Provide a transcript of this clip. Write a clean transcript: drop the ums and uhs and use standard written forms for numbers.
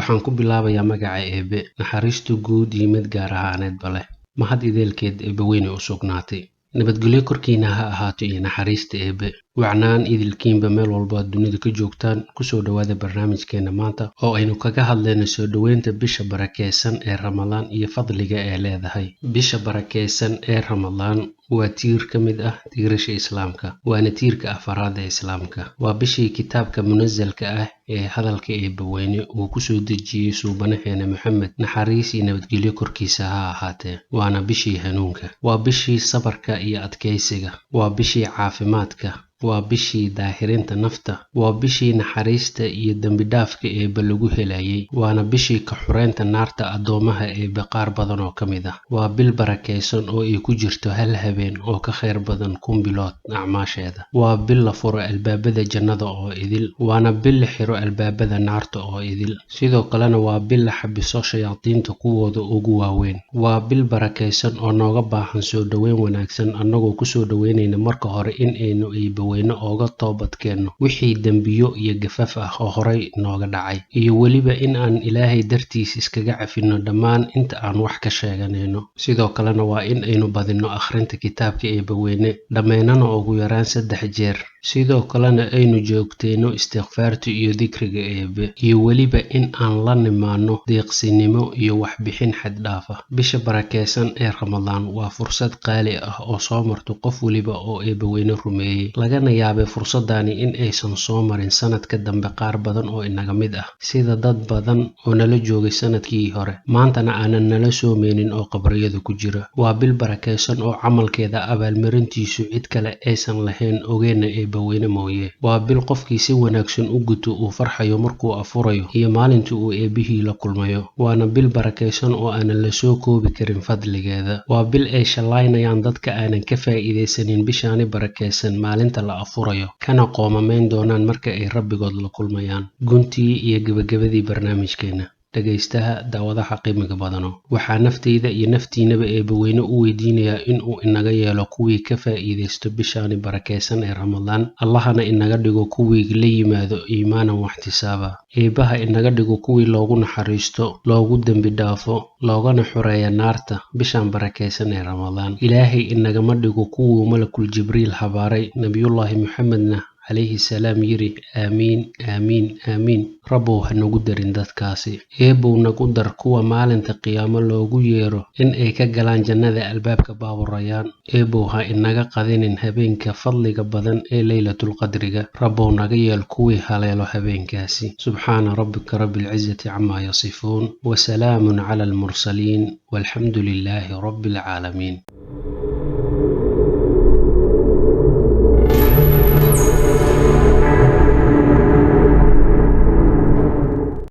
Waxaan ku bilaabayaa magaca Eebe, naxariistu guud iyo mid gaar ahaaneedba leh. Mahad ideelkeed Eebe weyne u sugnaatay. Nabadgelyo korkiina ha ahaato iyo naxariista Eebe. Wacnaan idilkiinba meel walba aad dunida ka joogtaan, kusoo dhawaada barnaamijkeena maanta oo aynu kaga hadlayno soo dhaweynta bisha barakeysan ee Ramadaan iyo fadliga ay leedahay. Bisha barakeysan ee Ramadaan waa tiir ka mid ah tiirasha Islaamka, waana tiirka afaraad ee Islaamka. Waa bishii kitaabka munazalka ah ee hadalka Eebe weyne uu ku soo dejiyey suubanaheena Maxamed, naxariis iyo nabadgelyo korkiisa ha ahaatee. Waana bishii hanuunka, waa bishii sabarka iyo adkeysiga, waa bishii caafimaadka, waa bishii daahirinta nafta, waa bishii naxariista iyo dambi dhaafka Eebe lagu helayay, waana bishii ka xureynta naarta addoomaha Eebe qaar badan oo ka mid ah. Waa bil barakeysan oo ay ku jirto hal habeen oo ka khayr badan 1000 bilood acmaasheeda. Waa bil la furo albaabada jannada oo idil, waana bil la xiro albaabada naarta oo idil. Sidoo kalena waa bil la xabiso shayaadiinta kuwooda ugu waaweyn. Waa bil barakeysan oo nooga baahan soo dhaweyn wanaagsan, annagoo ku soo dhaweynayna marka hore in aynu Eebe weyne ooga toobadkeenno wixii dembiyo iyo gafaf ah oo horay nooga dhacay, iyo weliba in aan Ilaahay dartiis iskaga cafino dhammaan inta aan wax ka sheeganayno. Sidoo kalena waa in aynu badino akhrinta kitaabka Eebe weyne, dhammaynana ugu yaraan 3 jeer. Sidoo kalena aynu joogteyno istighfaarta iyo dikriga Eebe, iyo weliba in aan la nimaano deeqsinimo iyo waxbixin xad dhaaf ah. Bisha barakeysan ee Ramadaan waa fursad qaali ah oo soo marto qof waliba oo Eebe weyne rumeeyey, lagana yaabay fursadani in aysan soo marin sanadka dambe qaar badan oo inaga mid ah, sida dad badan oo nala joogay sanadkii hore maantana aanan nala soomeynin oo qabriyada ku jira. Waa bil barakeysan oo camalkeeda abaalmarintiisu cid kale aysan lahayn ogeena Eebe weyne mooye. Waa bil qofkii si wanaagsan u guto uu farxayo markuu afurayo iyo maalintii uu Eebihii la kulmayo. Waana bil barakeysan oo aanan la soo koobi karin fadligeeda. Waa bil ay shalaynayaan dadka aanan ka faa'iideysanin bishaani barakeysan maalinta la afurayo, kana qoomamayn doonaan marka ay rabbigood la kulmayaan. Guntii iyo gabagabadii barnaamijkeena dhagaystaha daawadaha qiimiga badano, waxaa nafteyda iyo naftiinaba Eebe weyne u weydiinayaa in uu inaga yeelo kuwii ka faa'iideysto bishaani barakeysan ee Ramadaan, Allahana inaga dhigo kuwii la yimaado iimaanan waxtisaaba. Eebaha inaga dhigo kuwii loogu naxariisto, loogu dambi dhaafo, loogana xureeya naarta bishaan barakeysan ee Ramadaan. Ilaahay inagama dhigo kuwuu malakul Jibriil habaaray nabiyullaahi Muxamedna عليه السلام يري آمين آمين آمين. ربو هنوغو درين دادكاسي. إيبو نغو در كوا مالنت قيامة لوغو ييرو إن إيكا قلان جنة الباب كباب الريان. إيبو ها إنغا قادين هبين كفضل قبضان إي ليلة القدر. ربو نغيال كوي هاليلو هبين كاسي. سبحان ربك رب العزة عما يصفون، وسلام على المرسلين، والحمد لله رب العالمين.